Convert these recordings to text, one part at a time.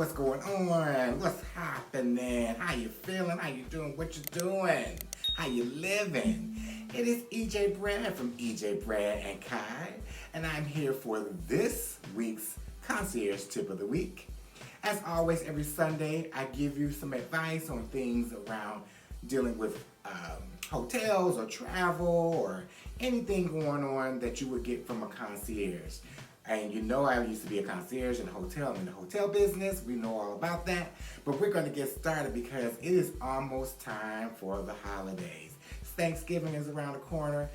what's going on? What's happening? How you feeling? How you doing? What you doing? How you living? It is EJ Brad from EJ Brad and Kai, and I'm here for this week's Concierge Tip of the Week. As always, every Sunday, I give you some advice on things around dealing with hotels or travel or anything going on that you would get from a concierge. And you know I used to be a concierge in a hotel. I'm in the hotel business. We know all about that. But we're going to get started because it is almost time for the holidays. Thanksgiving is around the corner.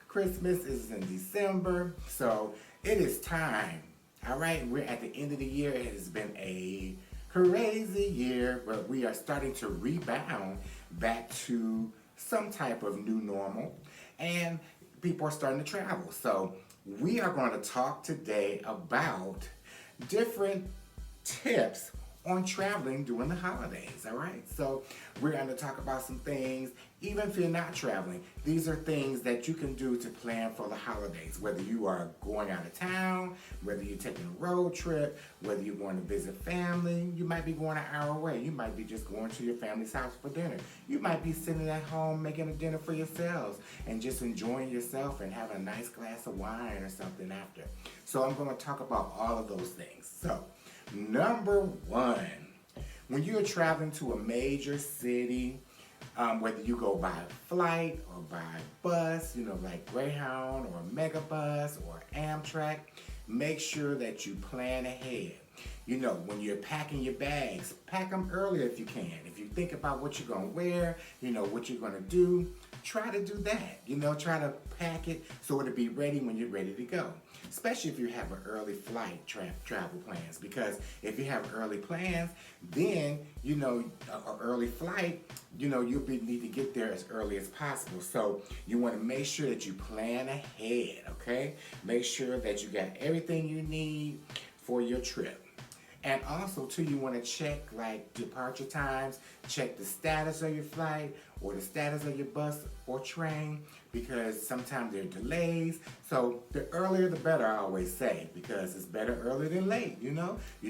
Christmas is in December. So it is time. All right, we're at the end of the year. It has been a crazy year, but we are starting to rebound back to some type of new normal. And people are starting to travel. So we are going to talk today about different tips on traveling during the holidays, all right? So we're going to talk about some things, even if you're not traveling. These are things that you can do to plan for the holidays, whether you are going out of town, whether you're taking a road trip, whether you're going to visit family. You might be going an hour away. You might be just going to your family's house for dinner. You might be sitting at home making a dinner for yourselves and just enjoying yourself and having a nice glass of wine or something after. So I'm going to talk about all of those things. So number one, when you're traveling to a major city, whether you go by flight or by bus, like Greyhound or Megabus or Amtrak, make sure that you plan ahead. When you're packing your bags, pack them earlier if you can. If you think about what you're going to wear, what you're going to do, try to do that. Try to pack it so it'll be ready when you're ready to go. Especially if you have an early flight travel plans. Because if you have early plans, then, an early flight, you'll need to get there as early as possible. So you want to make sure that you plan ahead, okay? Make sure that you got everything you need for your trip. And also, too, you want to check, like, departure times, check the status of your flight or the status of your bus or train, because sometimes there are delays. So the earlier the better, I always say, because it's better early than late, You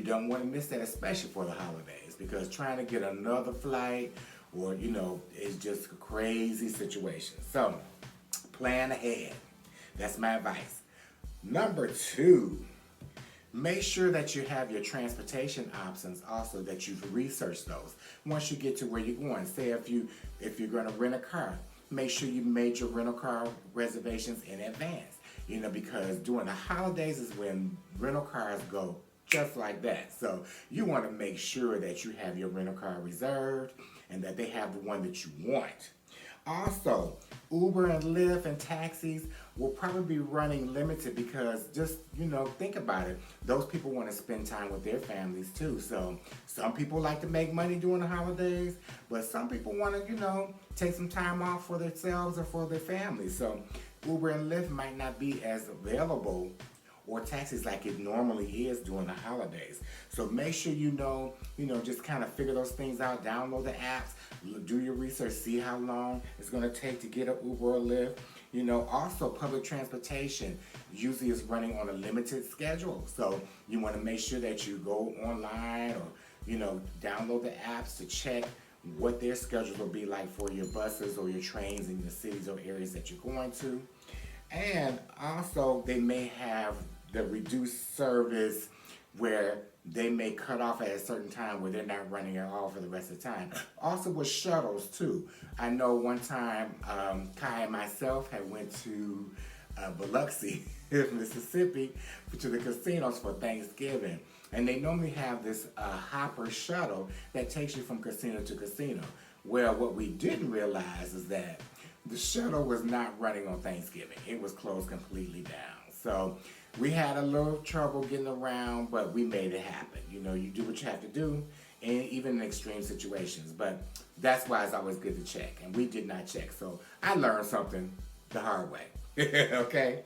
don't want to miss that, especially for the holidays, because trying to get another flight or, is just a crazy situation. So plan ahead. That's my advice. Number two, make sure that you have your transportation options also, that you've researched those. Once you get to where you're going, say if you're going to rent a car, make sure you made your rental car reservations in advance. Because during the holidays is when rental cars go just like that. So you want to make sure that you have your rental car reserved and that they have the one that you want. Also, Uber and Lyft and taxis will probably be running limited because just, think about it. Those people want to spend time with their families too. So some people like to make money during the holidays, but some people want to, take some time off for themselves or for their families. So Uber and Lyft might not be as available or taxis like it normally is during the holidays. So make sure just kind of figure those things out, download the apps, do your research, see how long it's going to take to get an Uber or Lyft. Also public transportation usually is running on a limited schedule. So you want to make sure that you go online or, download the apps to check what their schedules will be like for your buses or your trains in the cities or areas that you're going to. And also they may have the reduced service where they may cut off at a certain time where they're not running at all for the rest of the time. Also with shuttles too. I know one time Kai and myself had went to Biloxi, Mississippi, to the casinos for Thanksgiving. And they normally have this hopper shuttle that takes you from casino to casino. Well, what we didn't realize is that the shuttle was not running on Thanksgiving. It was closed completely down. So we had a little trouble getting around, but we made it happen. You do what you have to do, and even in extreme situations. But that's why it's always good to check. And we did not check. So I learned something the hard way. Okay?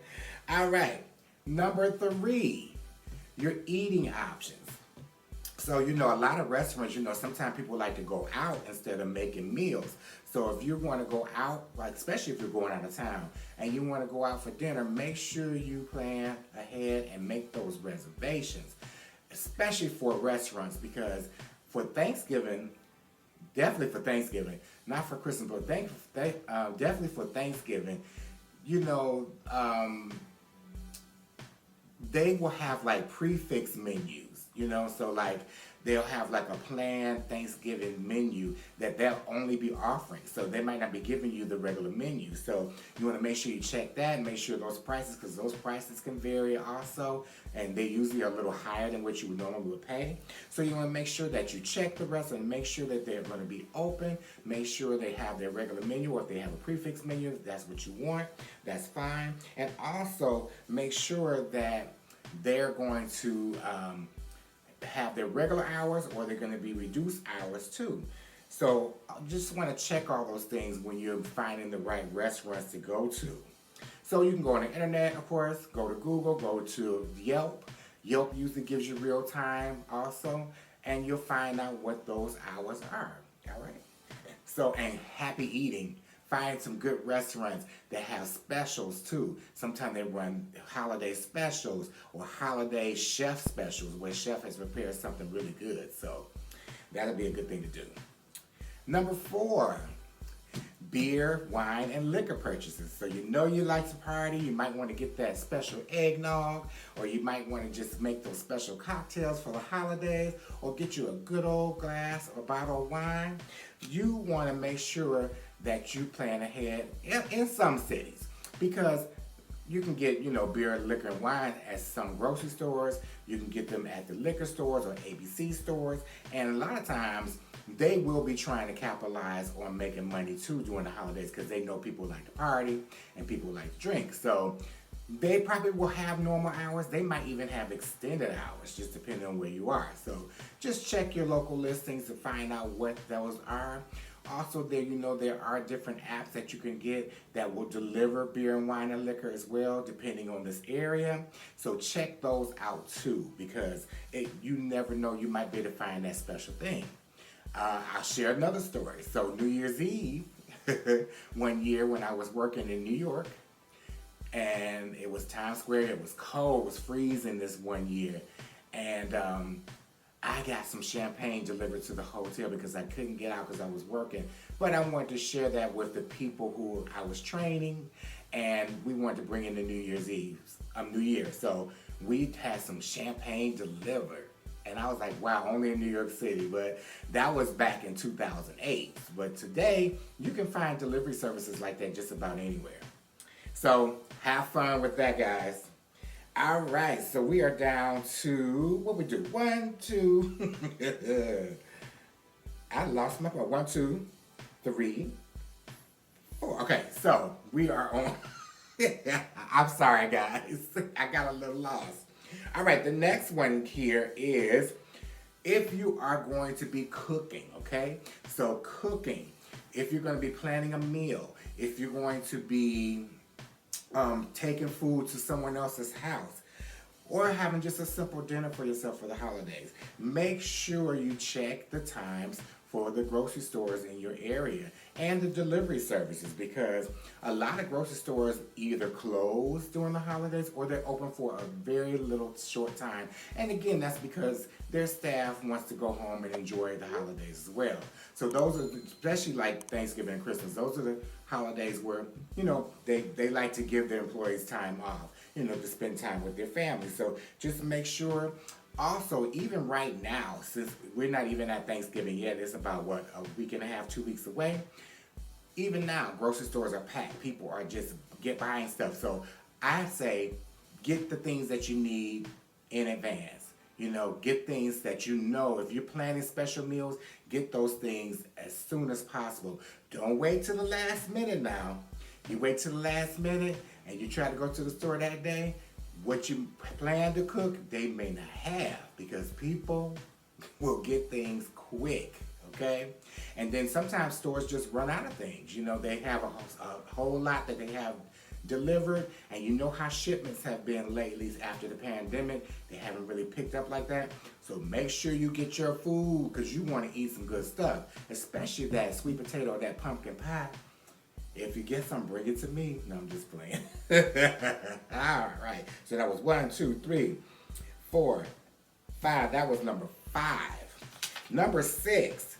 All right. Number three, your eating options. So, a lot of restaurants, sometimes people like to go out instead of making meals. So if you want to go out, like especially if you're going out of town, and you want to go out for dinner, make sure you plan ahead and make those reservations. especially for restaurants, because for Thanksgiving, definitely for Thanksgiving, not for Christmas, but definitely for Thanksgiving, you know, they will have like prefix menus, so like they'll have like a planned Thanksgiving menu that they'll only be offering. So they might not be giving you the regular menu. So you want to make sure you check that and make sure those prices, because those prices can vary also, and they usually are a little higher than what you would normally pay. So you want to make sure that you check the rest and make sure that they're going to be open. Make sure they have their regular menu, or if they have a prefix menu, if that's what you want, that's fine. And also make sure that they're going to have their regular hours, or they're going to be reduced hours too. So I just want to check all those things when you're finding the right restaurants to go to. So you can go on the internet, of course, go to Google, go to Yelp. Yelp usually gives you real time also, and you'll find out what those hours are. All right. So, and happy eating. Find some good restaurants that have specials too. Sometimes they run holiday specials or holiday chef specials where chef has prepared something really good. So that'll be a good thing to do. Number 4, beer, wine, and liquor purchases. So you like to party, you might want to get that special eggnog, or you might want to just make those special cocktails for the holidays, or get you a good old glass or bottle of wine. You want to make sure that you plan ahead in some cities, because you can get, beer, liquor, and wine at some grocery stores. You can get them at the liquor stores or ABC stores. And a lot of times, they will be trying to capitalize on making money too during the holidays, because they know people like to party and people like to drink. So they probably will have normal hours. They might even have extended hours, just depending on where you are. So just check your local listings to find out what those are. Also, there are different apps that you can get that will deliver beer and wine and liquor as well, depending on this area. So check those out too, because you never know, you might be able to find that special thing. I'll share another story. So New Year's Eve, one year when I was working in New York, and it was Times Square, it was cold, it was freezing this one year, and I got some champagne delivered to the hotel because I couldn't get out because I was working. But I wanted to share that with the people who I was training, and we wanted to bring in the New Year. So we had some champagne delivered. And I was like, wow, only in New York City. But that was back in 2008. But today, you can find delivery services like that just about anywhere. So have fun with that, guys. All right, so we are down to, what we do? 1, 2, I lost my point. 1, 2, 3, 4. Okay, so we are on, I'm sorry, guys. I got a little lost. All right, the next one here is if you are going to be cooking, okay? So cooking, if you're going to be planning a meal, if you're going to be taking food to someone else's house, or having just a simple dinner for yourself for the holidays, make sure you check the times for the grocery stores in your area and the delivery services, because a lot of grocery stores either close during the holidays or they're open for a very little short time. And again, that's because their staff wants to go home and enjoy the holidays as well. So those are, especially like Thanksgiving and Christmas, those are the holidays where, they like to give their employees time off, to spend time with their family. So just make sure. Also, even right now, since we're not even at Thanksgiving yet, it's about, a week and a half, 2 weeks away. Even now, grocery stores are packed. People are just buying stuff. So I say, get the things that you need in advance. Get things that if you're planning special meals, get those things as soon as possible. Don't wait till the last minute now. You wait till the last minute and you try to go to the store that day, what you plan to cook, they may not have, because people will get things quick, okay? And then sometimes stores just run out of things. They have a whole lot that they have delivered, and how shipments have been lately after the pandemic. They haven't really picked up like that. So make sure you get your food, because you want to eat some good stuff, especially that sweet potato or that pumpkin pie. If you get some, bring it to me. No, I'm just playing. All right. So that was 1, 2, 3, 4, 5. That was number 5. Number 6,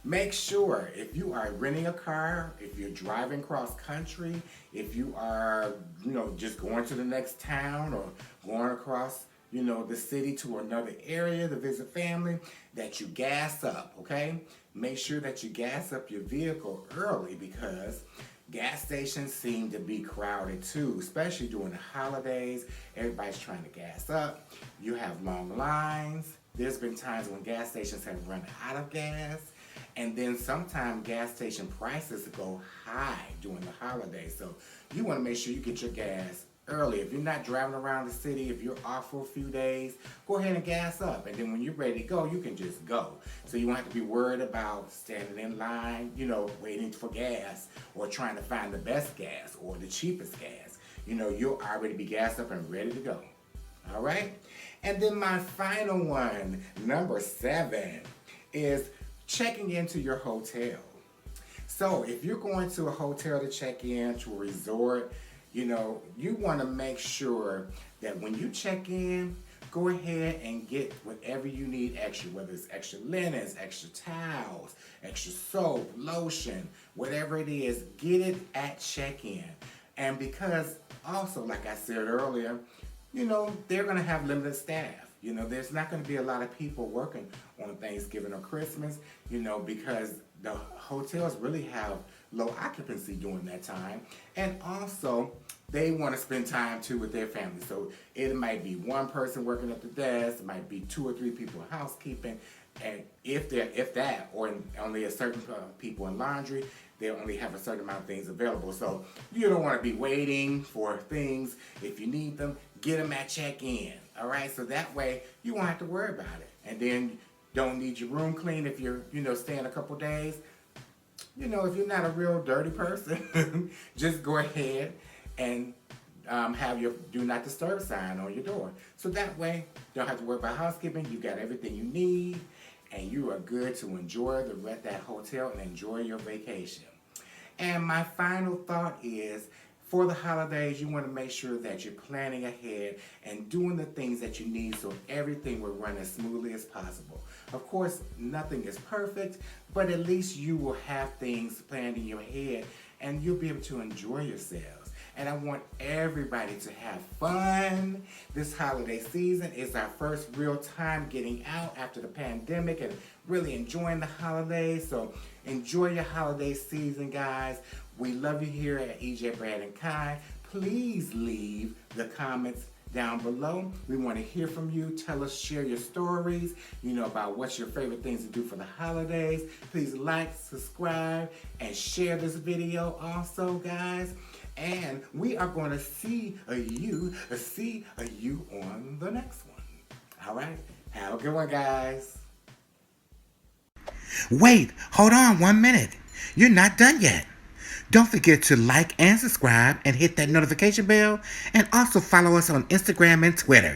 make sure if you are renting a car, if you're driving cross country, if you are, just going to the next town or going across, the city to another area to visit family, that you gas up, okay? Make sure that you gas up your vehicle early because gas stations seem to be crowded too, especially during the holidays. Everybody's trying to gas up. You have long lines. There's been times when gas stations have run out of gas. And then sometimes gas station prices go high during the holidays. So you want to make sure you get your gas early. If you're not driving around the city, if you're off for a few days, go ahead and gas up. And then when you're ready to go, you can just go. So you won't have to be worried about standing in line, waiting for gas or trying to find the best gas or the cheapest gas. You'll already be gassed up and ready to go. All right? And then my final one, number 7, is checking into your hotel. So if you're going to a hotel to check in, to a resort, you want to make sure that when you check in, go ahead and get whatever you need extra, whether it's extra linens, extra towels, extra soap, lotion, whatever it is, get it at check-in. And because also, like I said earlier, they're going to have limited staff. There's not going to be a lot of people working on Thanksgiving or Christmas, because the hotels really have low occupancy during that time. And also, they want to spend time too with their family. So it might be one person working at the desk, it might be 2 or 3 people in housekeeping, and if that, or only a certain people in laundry, they only have a certain amount of things available. So you don't want to be waiting for things. If you need them, get them at check-in. All right, so that way you won't have to worry about it. And then don't need your room clean if you're, staying a couple days. If you're not a real dirty person, just go ahead and have your do not disturb sign on your door. So that way, you don't have to worry about housekeeping. You got everything you need, and you are good to enjoy that hotel and enjoy your vacation. And my final thought is, for the holidays, you want to make sure that you're planning ahead and doing the things that you need so everything will run as smoothly as possible. Of course, nothing is perfect, but at least you will have things planned in your head and you'll be able to enjoy yourselves. And I want everybody to have fun. This holiday season is our first real time getting out after the pandemic and really enjoying the holidays. So enjoy your holiday season, guys. We love you here at EJ, Brad, and Kai. Please leave the comments down below. We want to hear from you. Tell us, share your stories, about what's your favorite things to do for the holidays. Please like, subscribe, and share this video also, guys. And we are going to see you on the next one. All right? Have a good one, guys. Wait, hold on 1 minute. You're not done yet. Don't forget to like and subscribe and hit that notification bell, and also follow us on Instagram and Twitter.